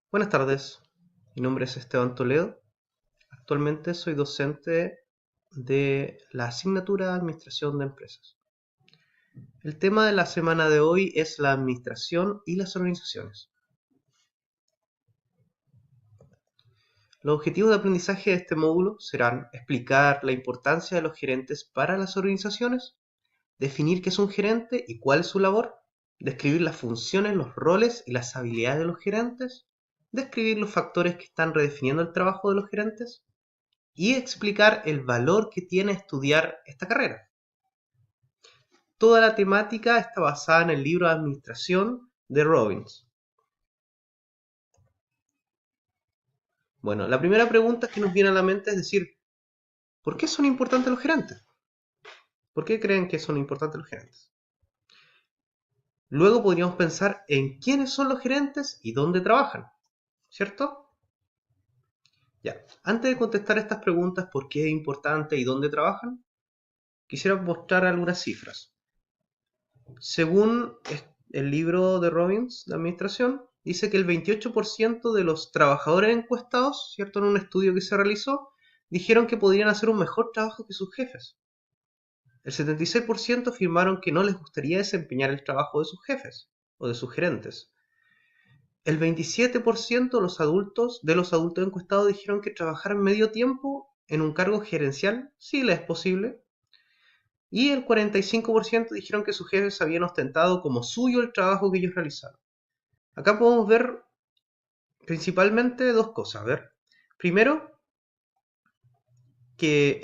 Buenas tardes, mi nombre es Esteban Toledo. Actualmente soy docente de la asignatura de Administración de Empresas. El tema de la semana de hoy es la administración y las organizaciones. Los objetivos de aprendizaje de este módulo serán explicar la importancia de los gerentes para las organizaciones, definir qué es un gerente y cuál es su labor, describir las funciones, los roles y las habilidades de los gerentes, describir los factores que están redefiniendo el trabajo de los gerentes, y explicar el valor que tiene estudiar esta carrera. Toda la temática está basada en el libro de administración de Robbins. Bueno, la primera pregunta que nos viene a la mente es decir, ¿por qué son importantes los gerentes? ¿Por qué creen que son importantes los gerentes? Luego podríamos pensar en quiénes son los gerentes y dónde trabajan, ¿cierto? Ya, antes de contestar estas preguntas, ¿por qué es importante y dónde trabajan? Quisiera mostrar algunas cifras. Según el libro de Robbins de administración, dice que el 28% de los trabajadores encuestados, ¿cierto? En un estudio que se realizó, dijeron que podrían hacer un mejor trabajo que sus jefes. El 76% afirmaron que no les gustaría desempeñar el trabajo de sus jefes o de sus gerentes. El 27% de los adultos encuestados dijeron que trabajar medio tiempo en un cargo gerencial sí les es posible, y el 45% dijeron que sus jefes habían ostentado como suyo el trabajo que ellos realizaron. Acá podemos ver principalmente dos cosas. A ver, primero, que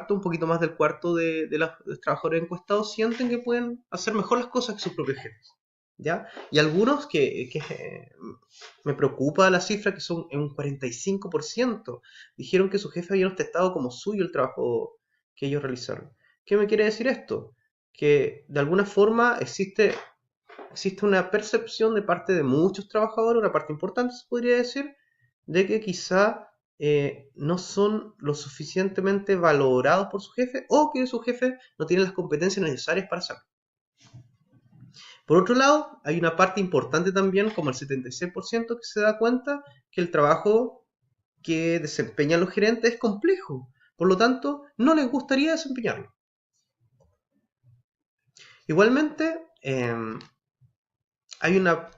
un poquito más del cuarto de los trabajadores encuestados sienten que pueden hacer mejor las cosas que sus propios jefes. ¿Ya? Y algunos me preocupa la cifra, que son un 45%, dijeron que sus jefes habían ostentado como suyo el trabajo que ellos realizaron. ¿Qué me quiere decir esto? Que de alguna forma existe una percepción de parte de muchos trabajadores, una parte importante se podría decir, de que quizá no son lo suficientemente valorados por su jefe o que su jefe no tiene las competencias necesarias para hacerlo. Por otro lado, hay una parte importante también, como el 76%, que se da cuenta que el trabajo que desempeñan los gerentes es complejo. Por lo tanto, no les gustaría desempeñarlo. Igualmente, hay una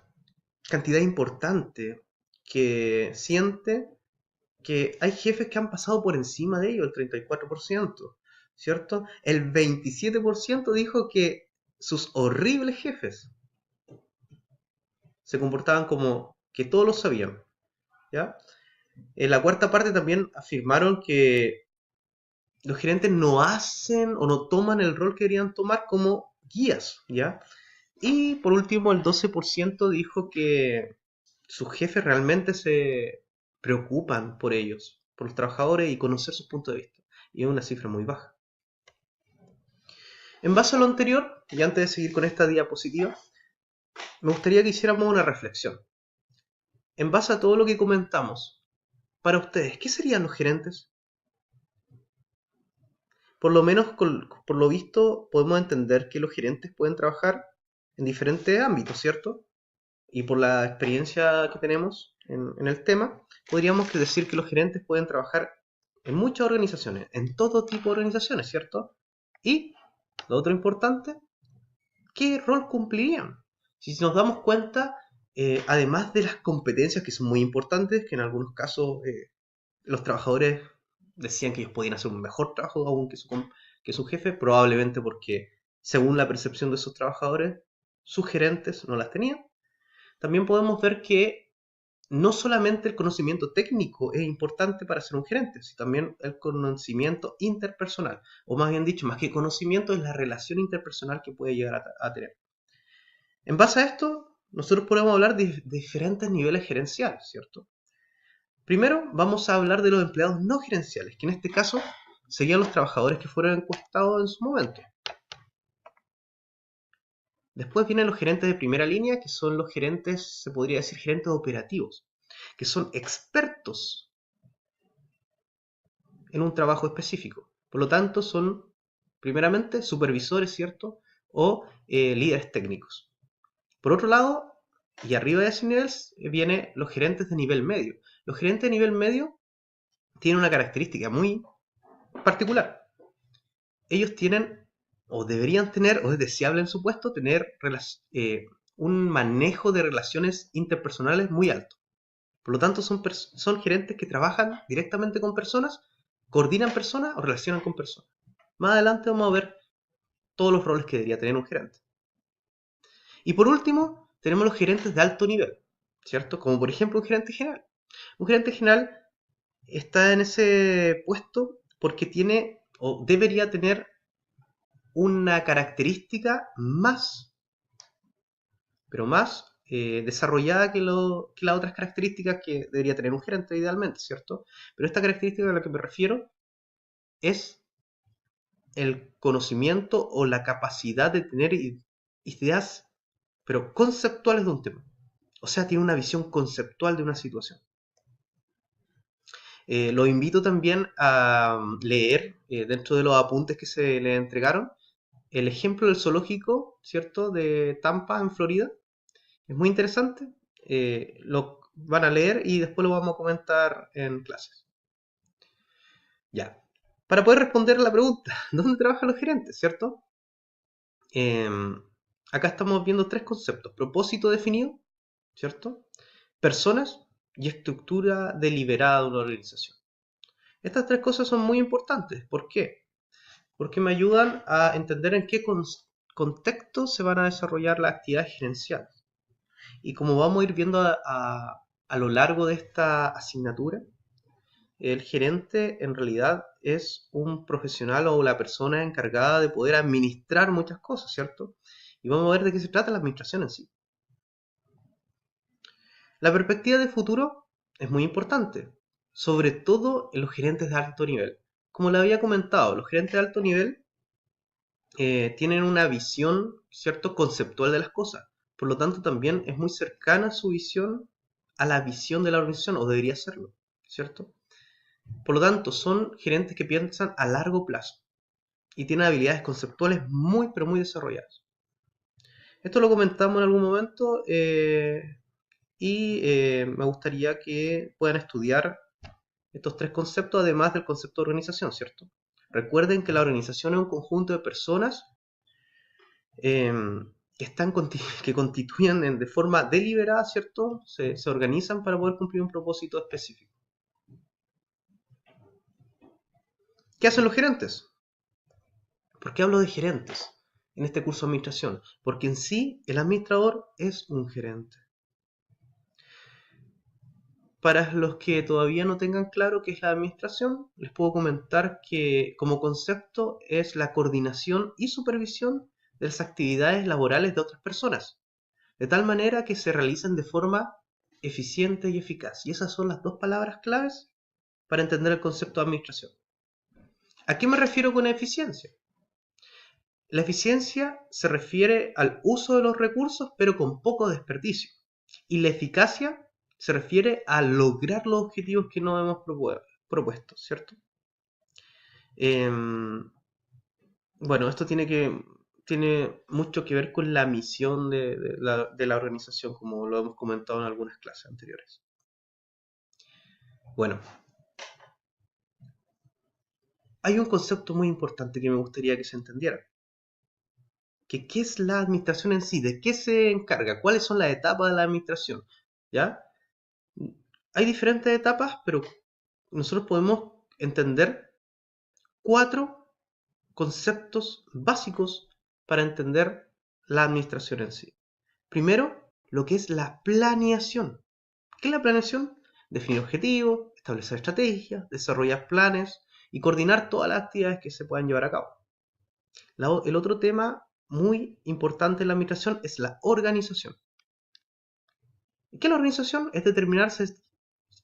cantidad importante que siente que hay jefes que han pasado por encima de ellos, el 34%, ¿cierto? El 27% dijo que sus horribles jefes se comportaban como que todos lo sabían, ¿ya? En la cuarta parte también afirmaron que los gerentes no hacen o no toman el rol que deberían tomar como guías, ¿ya? Y por último, el 12% dijo que sus jefes realmente se preocupan por ellos, por los trabajadores y conocer sus puntos de vista. Y es una cifra muy baja. En base a lo anterior, y antes de seguir con esta diapositiva, me gustaría que hiciéramos una reflexión. En base a todo lo que comentamos, para ustedes, ¿qué serían los gerentes? Por lo menos, por lo visto, podemos entender que los gerentes pueden trabajar en diferentes ámbitos, ¿cierto? Y por la experiencia que tenemos en el tema, podríamos decir que los gerentes pueden trabajar en muchas organizaciones, en todo tipo de organizaciones, ¿cierto? Y lo otro importante, ¿qué rol cumplirían? Si nos damos cuenta, además de las competencias que son muy importantes, que en algunos casos los trabajadores decían que ellos podían hacer un mejor trabajo aún que su jefe, probablemente porque, según la percepción de esos trabajadores, sus gerentes no las tenían. También podemos ver que no solamente el conocimiento técnico es importante para ser un gerente, sino también el conocimiento interpersonal, o más bien dicho, más que conocimiento, es la relación interpersonal que puede llegar a tener. En base a esto, nosotros podemos hablar de diferentes niveles gerenciales, ¿cierto? Primero vamos a hablar de los empleados no gerenciales, que en este caso serían los trabajadores que fueron encuestados en su momento. Después vienen los gerentes de primera línea, que son los gerentes, se podría decir gerentes operativos, que son expertos en un trabajo específico. Por lo tanto, son primeramente supervisores, ¿cierto? O líderes técnicos. Por otro lado, Y arriba de ese nivel vienen los gerentes de nivel medio. Los gerentes de nivel medio tienen una característica muy particular. Ellos tienen, o deberían tener, o es deseable en su puesto, tener un manejo de relaciones interpersonales muy alto. Por lo tanto, son gerentes que trabajan directamente con personas, coordinan personas o relacionan con personas. Más adelante vamos a ver todos los roles que debería tener un gerente. Y por último, tenemos los gerentes de alto nivel, ¿cierto? Como por ejemplo un gerente general. Un gerente general está en ese puesto porque tiene o debería tener una característica más, pero más desarrollada que las otras características que debería tener un gerente idealmente, ¿cierto? Pero esta característica a la que me refiero es el conocimiento o la capacidad de tener ideas, pero conceptuales de un tema. O sea, tiene una visión conceptual de una situación. Los invito también a leer, dentro de los apuntes que se le entregaron, el ejemplo del zoológico, ¿cierto?, de Tampa, en Florida. Es muy interesante. Lo van a leer y después lo vamos a comentar en clases. Ya. Para poder responder a la pregunta, ¿dónde trabajan los gerentes, cierto? Acá estamos viendo tres conceptos. Propósito definido, ¿cierto? Personas y estructura deliberada de una organización. Estas tres cosas son muy importantes. ¿Por qué? Porque me ayudan a entender en qué contexto se van a desarrollar las actividades gerenciales. Y como vamos a ir viendo a lo largo de esta asignatura, el gerente en realidad es un profesional o la persona encargada de poder administrar muchas cosas, ¿cierto? Y vamos a ver de qué se trata la administración en sí. La perspectiva de futuro es muy importante, sobre todo en los gerentes de alto nivel. Como le había comentado, los gerentes de alto nivel tienen una visión, ¿cierto?, conceptual de las cosas. Por lo tanto, también es muy cercana su visión a la visión de la organización, o debería serlo, ¿cierto? Por lo tanto, son gerentes que piensan a largo plazo y tienen habilidades conceptuales muy, pero muy desarrolladas. Esto lo comentamos en algún momento y me gustaría que puedan estudiar estos tres conceptos, además del concepto de organización, ¿cierto? Recuerden que la organización es un conjunto de personas eh, que constituyen de forma deliberada, ¿cierto? Se organizan para poder cumplir un propósito específico. ¿Qué hacen los gerentes? ¿Por qué hablo de gerentes en este curso de administración? Porque en sí el administrador es un gerente. Para los que todavía no tengan claro qué es la administración, les puedo comentar que como concepto es la coordinación y supervisión de las actividades laborales de otras personas, de tal manera que se realicen de forma eficiente y eficaz. Y esas son las dos palabras claves para entender el concepto de administración. ¿A qué me refiero con eficiencia? La eficiencia se refiere al uso de los recursos, pero con poco desperdicio. Y la eficacia se refiere a lograr los objetivos que nos hemos propuesto, ¿cierto? Bueno, esto tiene mucho que ver con la misión de la organización, como lo hemos comentado en algunas clases anteriores. Bueno, hay un concepto muy importante que me gustaría que se entendiera. ¿Qué es la administración en sí? ¿De qué se encarga? ¿Cuáles son las etapas de la administración? ¿Ya? Hay diferentes etapas, pero nosotros podemos entender 4 conceptos básicos para entender la administración en sí. Primero, lo que es la planeación. ¿Qué es la planeación? Definir objetivos, establecer estrategias, desarrollar planes y coordinar todas las actividades que se puedan llevar a cabo. El otro tema muy importante en la administración es la organización. ¿Qué es la organización? Es determinarse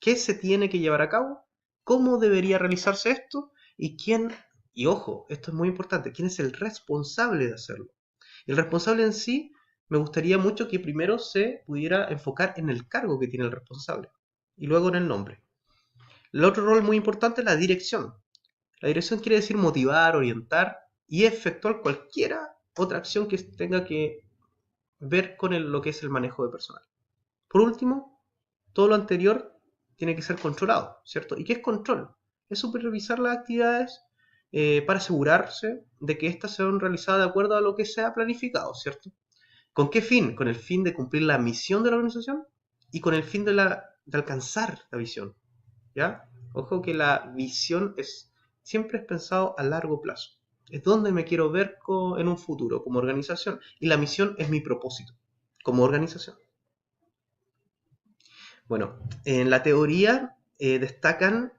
qué se tiene que llevar a cabo, cómo debería realizarse esto y quién, y ojo, esto es muy importante, quién es el responsable de hacerlo. El responsable en sí, me gustaría mucho que primero se pudiera enfocar en el cargo que tiene el responsable y luego en el nombre. El otro rol muy importante es la dirección. La dirección quiere decir motivar, orientar y efectuar cualquier otra acción que tenga que ver con lo que es el manejo de personal. Por último, todo lo anterior tiene que ser controlado, ¿cierto? ¿Y qué es control? Es supervisar las actividades para asegurarse de que éstas sean realizadas de acuerdo a lo que se ha planificado, ¿cierto? ¿Con qué fin? Con el fin de cumplir la misión de la organización y con el fin de alcanzar la visión, ¿ya? Ojo que la visión siempre es pensado a largo plazo. Es donde me quiero ver en un futuro como organización. Y la misión es mi propósito como organización. Bueno, en la teoría destacan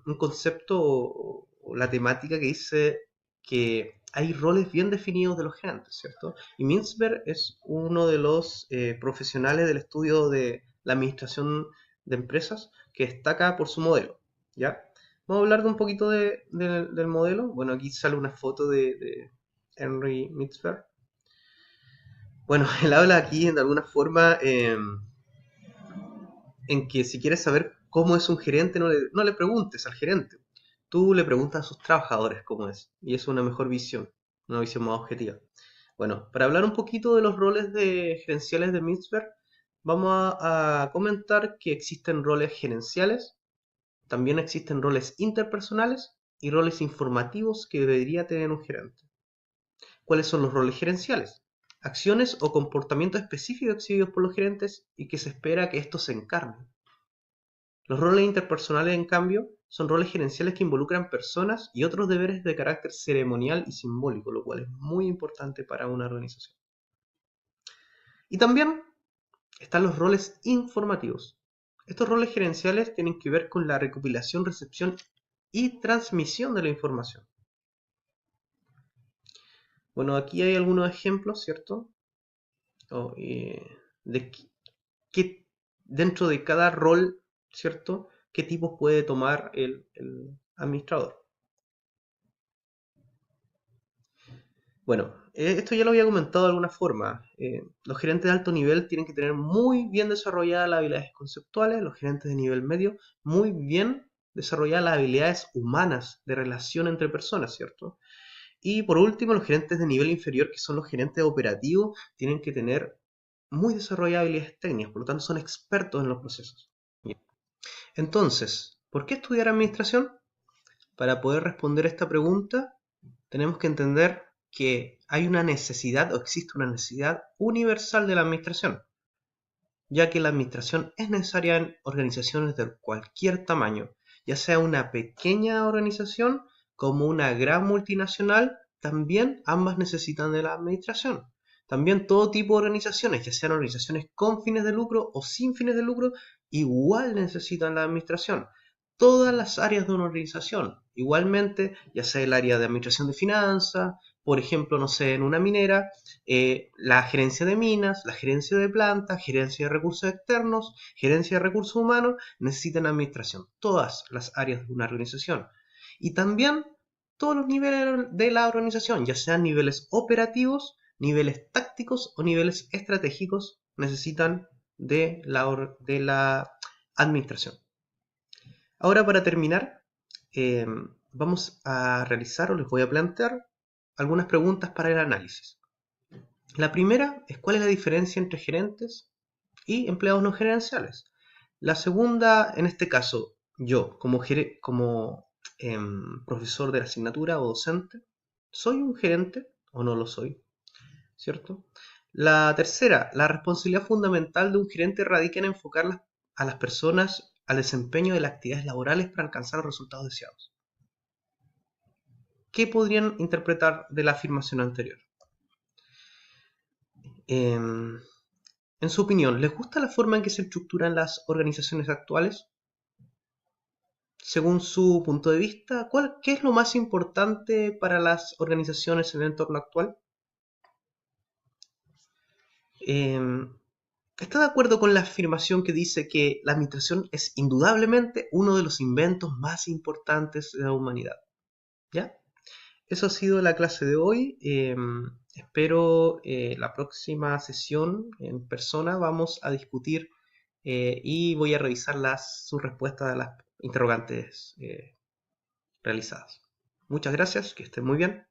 un concepto o la temática que dice que hay roles bien definidos de los gerentes, ¿cierto? Y Mintzberg es uno de los profesionales del estudio de la administración de empresas que destaca por su modelo, ¿ya? Vamos a hablar de un poquito del modelo. Bueno, aquí sale una foto de Henry Mintzberg. Bueno, él habla aquí de alguna forma en que si quieres saber cómo es un gerente, no le preguntes al gerente. Tú le preguntas a sus trabajadores cómo es. Y es una mejor visión, una visión más objetiva. Bueno, para hablar un poquito de los roles gerenciales de Mintzberg, vamos a comentar que existen roles gerenciales, también existen roles interpersonales y roles informativos que debería tener un gerente. ¿Cuáles son los roles gerenciales? Acciones o comportamientos específicos exhibidos por los gerentes y que se espera que estos se encarnen. Los roles interpersonales, en cambio, son roles gerenciales que involucran personas y otros deberes de carácter ceremonial y simbólico, lo cual es muy importante para una organización. Y también están los roles informativos. Estos roles gerenciales tienen que ver con la recopilación, recepción y transmisión de la información. Bueno, aquí hay algunos ejemplos, ¿cierto? De qué dentro de cada rol, ¿cierto? ¿Qué tipos puede tomar el administrador? Bueno, esto ya lo había comentado de alguna forma. Los gerentes de alto nivel tienen que tener muy bien desarrolladas las habilidades conceptuales, los gerentes de nivel medio muy bien desarrolladas las habilidades humanas de relación entre personas, ¿cierto? Y por último, los gerentes de nivel inferior, que son los gerentes operativos, tienen que tener muy desarrolladas habilidades técnicas, por lo tanto son expertos en los procesos. Bien. Entonces, ¿por qué estudiar administración? Para poder responder esta pregunta, tenemos que entender que hay una necesidad o existe una necesidad universal de la administración, ya que la administración es necesaria en organizaciones de cualquier tamaño, ya sea una pequeña organización como una gran multinacional, también ambas necesitan de la administración. También todo tipo de organizaciones, ya sean organizaciones con fines de lucro o sin fines de lucro, igual necesitan la administración. Todas las áreas de una organización, igualmente, ya sea el área de administración de finanzas, por ejemplo, no sé, en una minera, la gerencia de minas, la gerencia de plantas, gerencia de recursos externos, gerencia de recursos humanos, necesitan administración. Todas las áreas de una organización. Y también todos los niveles de la organización, ya sean niveles operativos, niveles tácticos o niveles estratégicos, necesitan de la administración. Ahora, para terminar, vamos a realizar o les voy a plantear algunas preguntas para el análisis. La primera es cuál es la diferencia entre gerentes y empleados no gerenciales. La segunda, en este caso, yo como profesor de la asignatura o docente, ¿soy un gerente o no lo soy? ¿Cierto? La tercera, la responsabilidad fundamental de un gerente radica en enfocar a las personas al desempeño de las actividades laborales para alcanzar los resultados deseados. ¿Qué podrían interpretar de la afirmación anterior? En su opinión, ¿les gusta la forma en que se estructuran las organizaciones actuales? Según su punto de vista, ¿qué es lo más importante para las organizaciones en el entorno actual? ¿Está de acuerdo con la afirmación que dice que la administración es indudablemente uno de los inventos más importantes de la humanidad? ¿Ya? Eso ha sido la clase de hoy. Espero la próxima sesión en persona vamos a discutir y voy a revisar sus respuestas a las interrogantes realizadas. Muchas gracias, que estén muy bien.